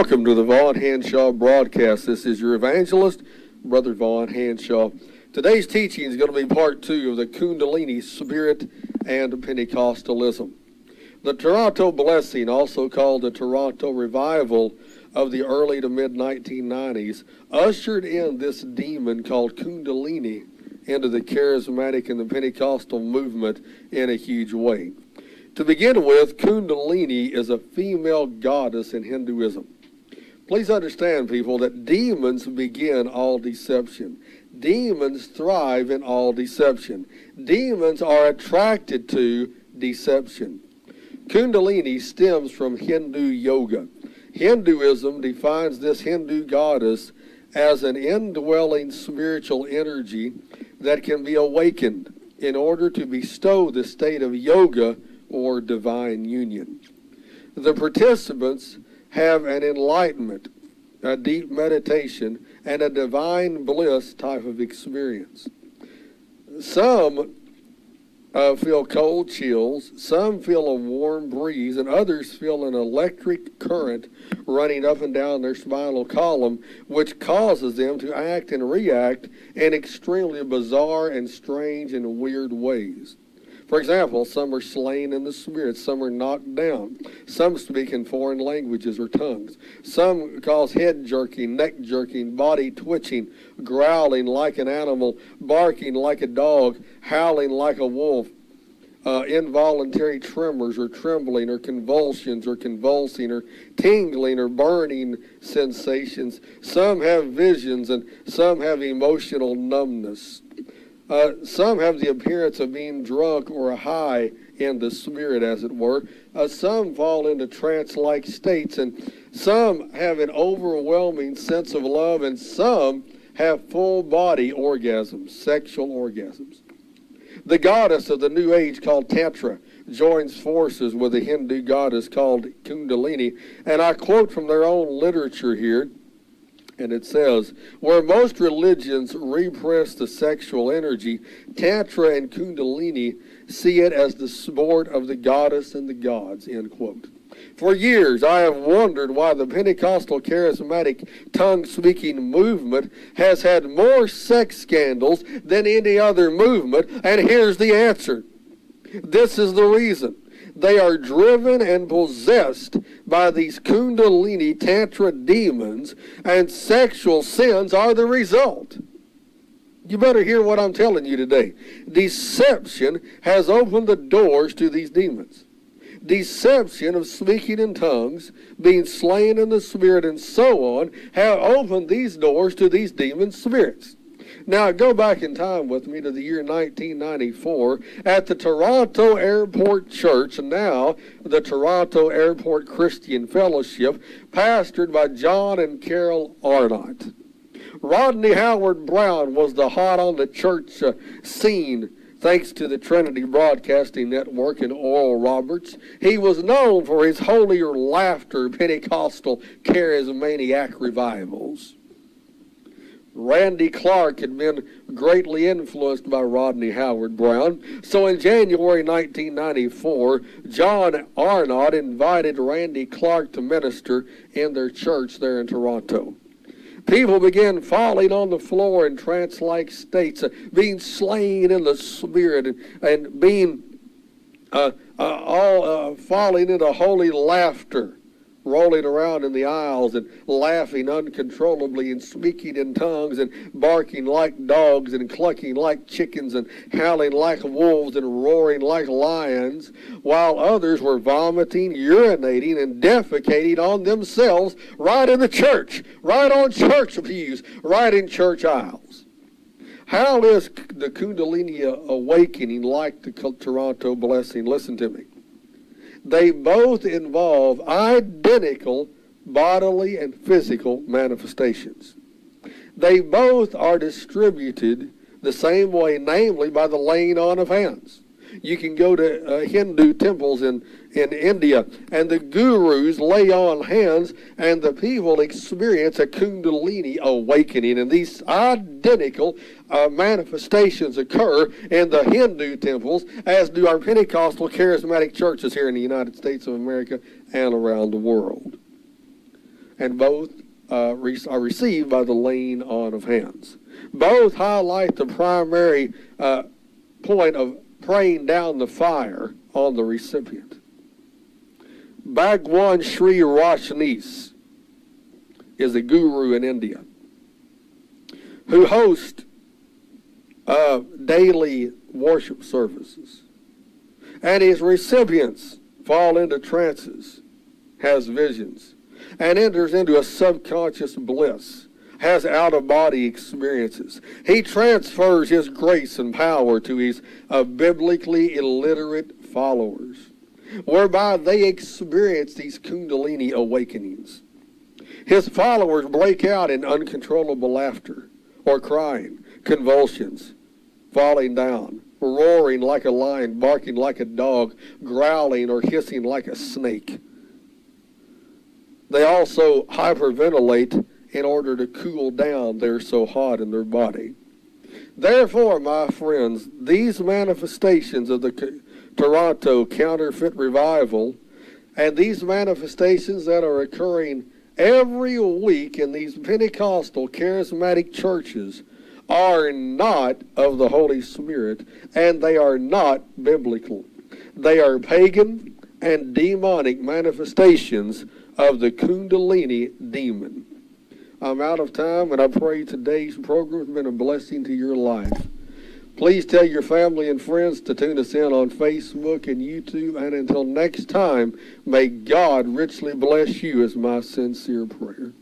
Welcome to the Vaughn Hanshaw broadcast. This is your evangelist, Brother Vaughn Hanshaw. Today's teaching is going to be part 2 of the Kundalini Spirit and Pentecostalism. The Toronto Blessing, also called the Toronto Revival of the early to mid-1990s, ushered in this demon called Kundalini into the charismatic and the Pentecostal movement in a huge way. To begin with, Kundalini is a female goddess in Hinduism. Please understand, people, that demons begin all deception. Demons thrive in all deception. Demons are attracted to deception. Kundalini stems from Hindu yoga. Hinduism defines this Hindu goddess as an indwelling spiritual energy that can be awakened in order to bestow the state of yoga or divine union. The participants have an enlightenment, a deep meditation, and a divine bliss type of experience. Some feel cold chills, some feel a warm breeze, and others feel an electric current running up and down their spinal column, which causes them to act and react in extremely bizarre and strange and weird ways. For example, some are slain in the spirit, some are knocked down, some speak in foreign languages or tongues, some cause head jerking, neck jerking, body twitching, growling like an animal, barking like a dog, howling like a wolf, involuntary tremors or trembling or convulsions or convulsing or tingling or burning sensations. Some have visions and some have emotional numbness. Some have the appearance of being drunk or high in the spirit, as it were. Some fall into trance-like states, and some have an overwhelming sense of love, and some have full-body orgasms, sexual orgasms. The goddess of the New Age called Tantra joins forces with the Hindu goddess called Kundalini, and I quote from their own literature here. And it says, where most religions repress the sexual energy, Tantra and Kundalini see it as the sport of the goddess and the gods, end quote. For years, I have wondered why the Pentecostal charismatic tongue-speaking movement has had more sex scandals than any other movement, and here's the answer. This is the reason. They are driven and possessed by these Kundalini Tantra demons, and sexual sins are the result. You better hear what I'm telling you today. Deception has opened the doors to these demons. Deception of speaking in tongues, being slain in the spirit, and so on, have opened these doors to these demon spirits. Now, go back in time with me to the year 1994 at the Toronto Airport Church, now the Toronto Airport Christian Fellowship, pastored by John and Carol Arnott. Rodney Howard Brown was the hot on the church scene, thanks to the Trinity Broadcasting Network and Oral Roberts. He was known for his holier laughter Pentecostal charismaniac revivals. Randy Clark had been greatly influenced by Rodney Howard Brown. So in January 1994, John Arnott invited Randy Clark to minister in their church there in Toronto. People began falling on the floor in trance-like states, being slain in the spirit and being falling into holy laughter, rolling around in the aisles and laughing uncontrollably and speaking in tongues and barking like dogs and clucking like chickens and howling like wolves and roaring like lions, while others were vomiting, urinating, and defecating on themselves right in the church, right on church pews, right in church aisles. How is the Kundalini awakening like the Toronto Blessing? Listen to me. They both involve identical bodily and physical manifestations. They both are distributed the same way, namely by the laying on of hands. You can go to Hindu temples in India, and the gurus lay on hands, and the people experience a Kundalini awakening. And these identical manifestations occur in the Hindu temples, as do our Pentecostal charismatic churches here in the United States of America and around the world. and both are received by the laying on of hands. Both highlight the primary point of praying down the fire on the recipient. Bhagwan Sri Rajneesh is a guru in India who hosts daily worship services. And his recipients fall into trances, has visions, and enters into a subconscious bliss, has out-of-body experiences. He transfers his grace and power to his biblically illiterate followers, whereby they experience these Kundalini awakenings. His followers break out in uncontrollable laughter, or crying, convulsions, falling down, roaring like a lion, barking like a dog, growling or hissing like a snake. They also hyperventilate in order to cool down. They're so hot in their body. Therefore, my friends, these manifestations of the Toronto Counterfeit Revival and these manifestations that are occurring every week in these Pentecostal charismatic churches are not of the Holy Spirit, and they are not biblical. They are pagan and demonic manifestations of the Kundalini demon. I'm out of time, and I pray today's program has been a blessing to your life. Please tell your family and friends to tune us in on Facebook and YouTube, and until next time, may God richly bless you is my sincere prayer.